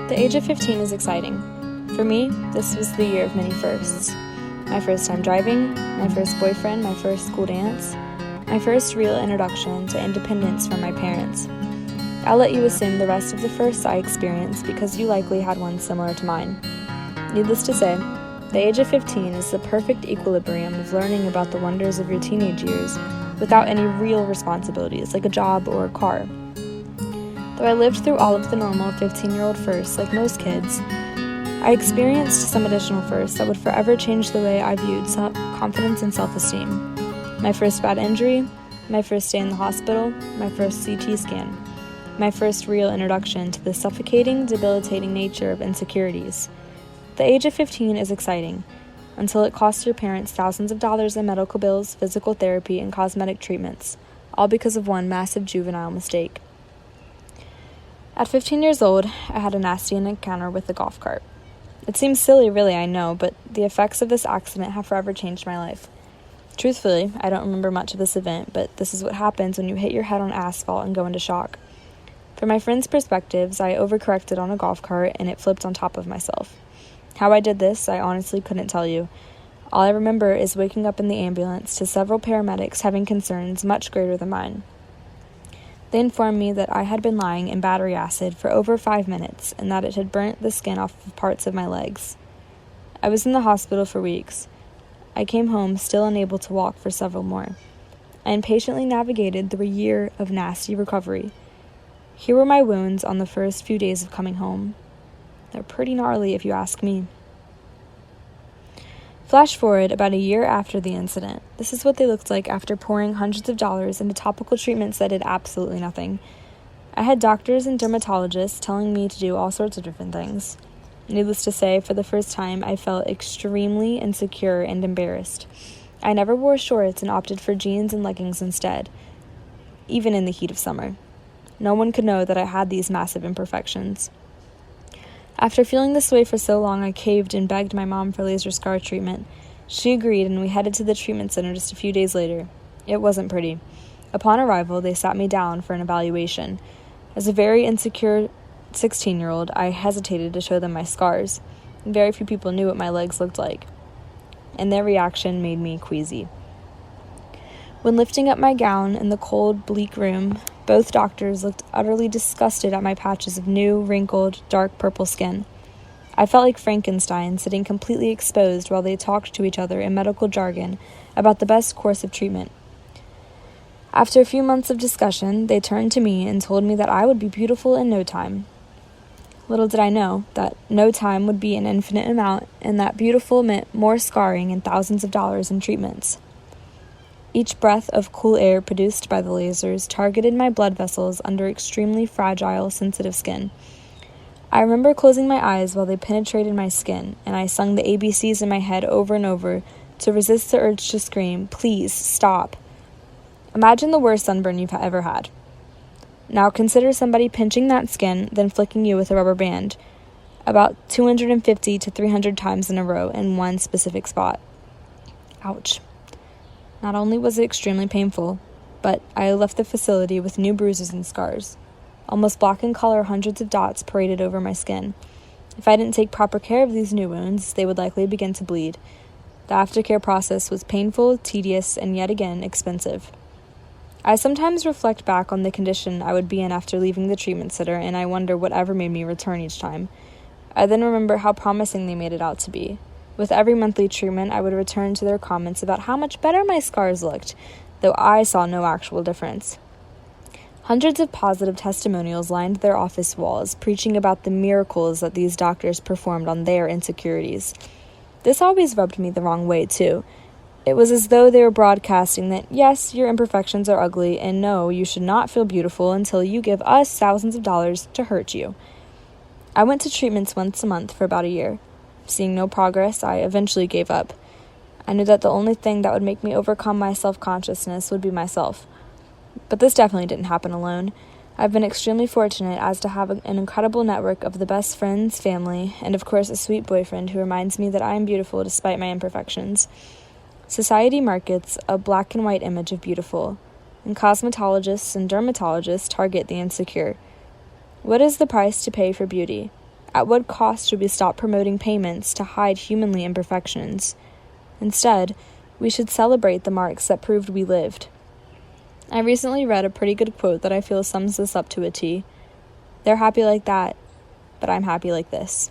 The age of 15 is exciting. For me, this was the year of many firsts. My first time driving, my first boyfriend, my first school dance, my first real introduction to independence from my parents. I'll let you assume the rest of the firsts I experienced because you likely had one similar to mine. Needless to say, the age of 15 is the perfect equilibrium of learning about the wonders of your teenage years without any real responsibilities like a job or a car. Though I lived through all of the normal 15-year-old firsts like most kids, I experienced some additional firsts that would forever change the way I viewed confidence and self-esteem. My first bad injury, my first day in the hospital, my first CT scan, my first real introduction to the suffocating, debilitating nature of insecurities. The age of 15 is exciting, until it costs your parents thousands of dollars in medical bills, physical therapy, and cosmetic treatments, all because of one massive juvenile mistake. At 15 years old, I had a nasty encounter with a golf cart. It seems silly, really, I know, but the effects of this accident have forever changed my life. Truthfully, I don't remember much of this event, but this is what happens when you hit your head on asphalt and go into shock. From my friends' perspectives, I overcorrected on a golf cart and it flipped on top of myself. How I did this, I honestly couldn't tell you. All I remember is waking up in the ambulance to several paramedics having concerns much greater than mine. They informed me that I had been lying in battery acid for over 5 minutes and that it had burnt the skin off of parts of my legs. I was in the hospital for weeks. I came home still unable to walk for several more. I impatiently navigated through a year of nasty recovery. Here were my wounds on the first few days of coming home. They're pretty gnarly if you ask me. Flash forward about a year after the incident. This is what they looked like after pouring hundreds of dollars into topical treatments that did absolutely nothing. I had doctors and dermatologists telling me to do all sorts of different things. Needless to say, for the first time, I felt extremely insecure and embarrassed. I never wore shorts and opted for jeans and leggings instead, even in the heat of summer. No one could know that I had these massive imperfections. After feeling this way for so long, I caved and begged my mom for laser scar treatment. She agreed, and we headed to the treatment center just a few days later. It wasn't pretty. Upon arrival, they sat me down for an evaluation. As a very insecure 16-year-old, I hesitated to show them my scars. Very few people knew what my legs looked like, and their reaction made me queasy. When lifting up my gown in the cold, bleak room, both doctors looked utterly disgusted at my patches of new, wrinkled, dark purple skin. I felt like Frankenstein sitting completely exposed while they talked to each other in medical jargon about the best course of treatment. After a few months of discussion, they turned to me and told me that I would be beautiful in no time. Little did I know that no time would be an infinite amount, and that beautiful meant more scarring and thousands of dollars in treatments. Each breath of cool air produced by the lasers targeted my blood vessels under extremely fragile, sensitive skin. I remember closing my eyes while they penetrated my skin, and I sung the ABCs in my head over and over to resist the urge to scream, "Please, stop." Imagine the worst sunburn you've ever had. Now consider somebody pinching that skin, then flicking you with a rubber band, about 250 to 300 times in a row in one specific spot. Ouch. Not only was it extremely painful, but I left the facility with new bruises and scars. Almost black in color, hundreds of dots paraded over my skin. If I didn't take proper care of these new wounds, they would likely begin to bleed. The aftercare process was painful, tedious, and yet again expensive. I sometimes reflect back on the condition I would be in after leaving the treatment center, and I wonder whatever made me return each time. I then remember how promising they made it out to be. With every monthly treatment, I would return to their comments about how much better my scars looked, though I saw no actual difference. Hundreds of positive testimonials lined their office walls, preaching about the miracles that these doctors performed on their insecurities. This always rubbed me the wrong way, too. It was as though they were broadcasting that, yes, your imperfections are ugly, and no, you should not feel beautiful until you give us thousands of dollars to hurt you. I went to treatments once a month for about a year. Seeing no progress, I eventually gave up. I knew that the only thing that would make me overcome my self-consciousness would be myself. But this definitely didn't happen alone. I've been extremely fortunate as to have an incredible network of the best friends, family, and of course a sweet boyfriend who reminds me that I am beautiful despite my imperfections. Society markets a black and white image of beautiful, and cosmetologists and dermatologists target the insecure. What is the price to pay for beauty? At what cost should we stop promoting payments to hide humanly imperfections? Instead, we should celebrate the marks that proved we lived. I recently read a pretty good quote that I feel sums this up to a T. They're happy like that, but I'm happy like this.